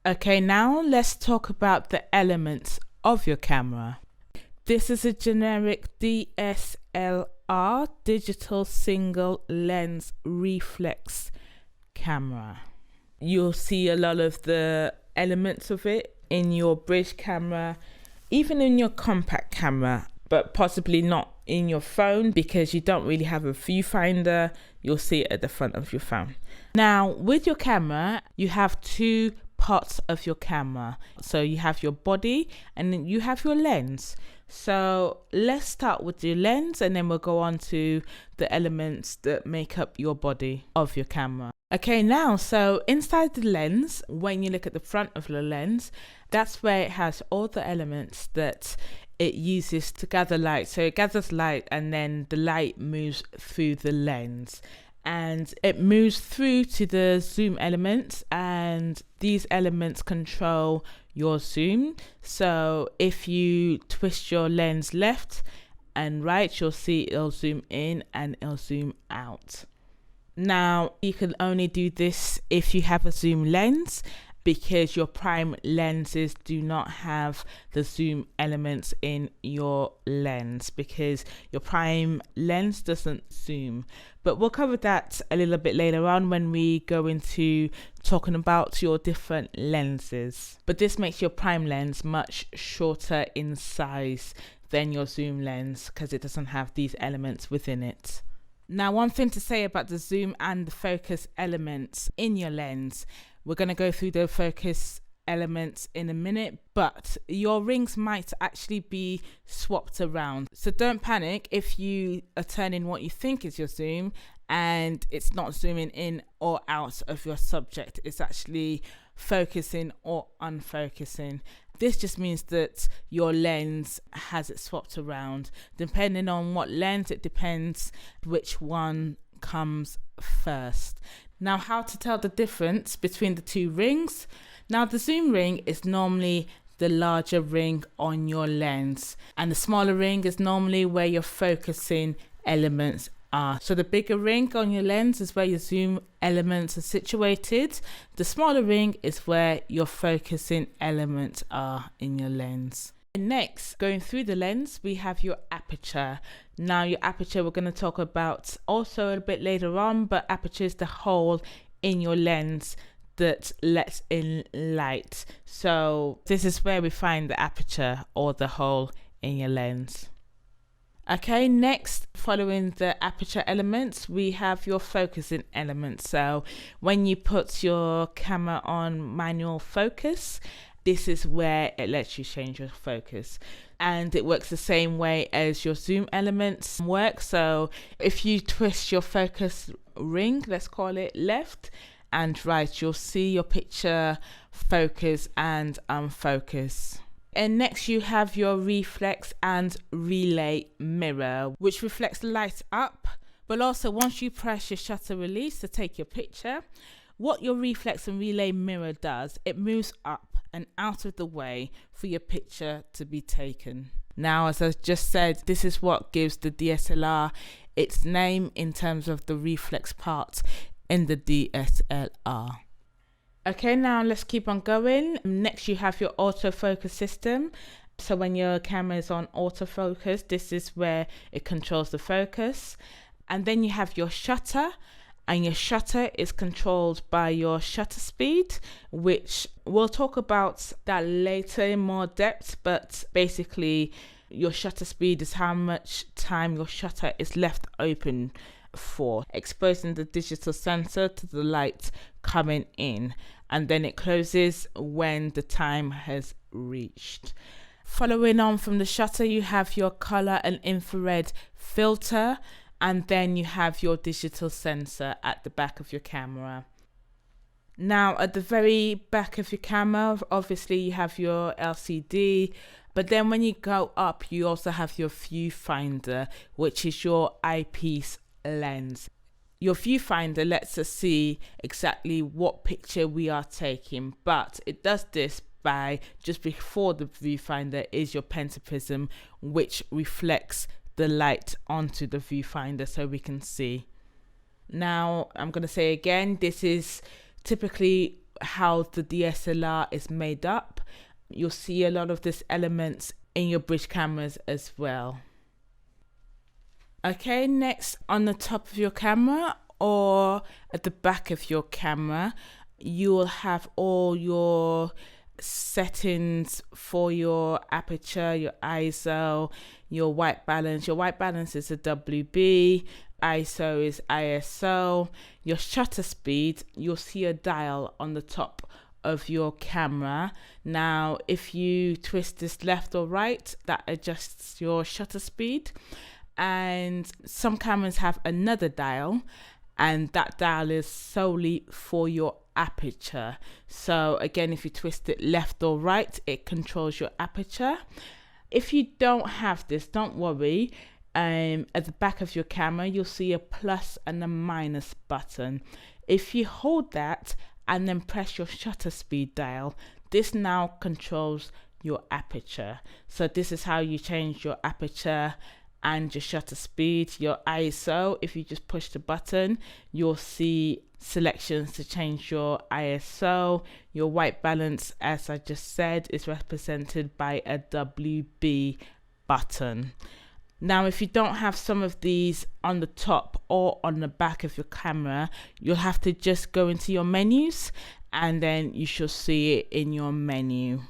Okay, now let's talk about the elements of your camera. This is a generic DSLR, digital single lens reflex camera. You'll see a lot of the elements of it in your bridge camera, even in your compact camera, but possibly not in your phone because you don't really have a viewfinder. You'll see it at the front of your phone. Now, with your camera, you have two parts of your camera. So you have your body and then you have your lens. So let's start with your lens and then we'll go on to the elements that make up your body of your camera. Okay, now, so inside the lens, when you look at the front of the lens, that's where it has all the elements that it uses to gather light. So it gathers light and then the light moves through the lens and it moves through to the zoom elements, and these elements control your zoom. So if you twist your lens left and right, you'll see it'll zoom in and it'll zoom out. Now, you can only do this if you have a zoom lens, because your prime lenses do not have the zoom elements in your lens, because your prime lens doesn't zoom. But we'll cover that a little bit later on when we go into talking about your different lenses. But this makes your prime lens much shorter in size than your zoom lens because it doesn't have these elements within it. Now, one thing to say about the zoom and the focus elements in your lens. We're going to go through the focus elements in a minute, but your rings might actually be swapped around. So don't panic if you are turning what you think is your zoom and it's not zooming in or out of your subject. It's actually focusing or unfocusing. This just means that your lens has it swapped around. Depending on what lens, it depends which one comes first. Now, how to tell the difference between the two rings? Now, the zoom ring is normally the larger ring on your lens, and the smaller ring is normally where your focusing elements are. So the bigger ring on your lens is where your zoom elements are situated. The smaller ring is where your focusing elements are in your lens. Next, going through the lens, we have your aperture. Now, your aperture we're going to talk about also a bit later on, but aperture is the hole in your lens that lets in light. So this is where we find the aperture or the hole in your lens. Okay, next, following the aperture elements, we have your focusing elements. So when you put your camera on manual focus, this is where it lets you change your focus, and it works the same way as your zoom elements work. So if you twist your focus ring, let's call it left and right, you'll see your picture focus and unfocus. And next you have your reflex and relay mirror, which reflects light up, but also once you press your shutter release to take your picture, what your reflex and relay mirror does, it moves up and out of the way for your picture to be taken. Now, as I just said, this is what gives the DSLR its name in terms of the reflex part in the DSLR. Okay, now let's keep on going. Next, you have your autofocus system. So when your camera is on autofocus, this is where it controls the focus. And then you have your shutter. And your shutter is controlled by your shutter speed, which we'll talk about that later in more depth. But basically, your shutter speed is how much time your shutter is left open for, exposing the digital sensor to the light coming in. And then it closes when the time has reached. Following on from the shutter, you have your color and infrared filter. And then you have your digital sensor at the back of your camera. Now, at the very back of your camera, obviously you have your LCD, but then when you go up, you also have your viewfinder, which is your eyepiece lens. Your viewfinder lets us see exactly what picture we are taking, but it does this by just before the viewfinder is your pentaprism, which reflects the light onto the viewfinder so we can see. Now, I'm going to say again, this is typically how the DSLR is made up. You'll see a lot of these elements in your bridge cameras as well. Okay, next, on the top of your camera or at the back of your camera, you will have all your settings for your aperture, your ISO, your white balance. Your white balance is a WB, ISO is ISO. Your shutter speed, you'll see a dial on the top of your camera. Now, if you twist this left or right, that adjusts your shutter speed. And some cameras have another dial, and that dial is solely for your aperture. So again, if you twist it left or right, it controls your aperture. If you don't have this, don't worry. At the back of your camera, you'll see a plus and a minus button. If you hold that and then press your shutter speed dial, this now controls your aperture. So this is how you change your aperture and your shutter speed. Your ISO, if you just push the button, you'll see selections to change your ISO. Your white balance, as I just said, is represented by a WB button. Now, if you don't have some of these on the top or on the back of your camera, you'll have to just go into your menus, and then you should see it in your menu.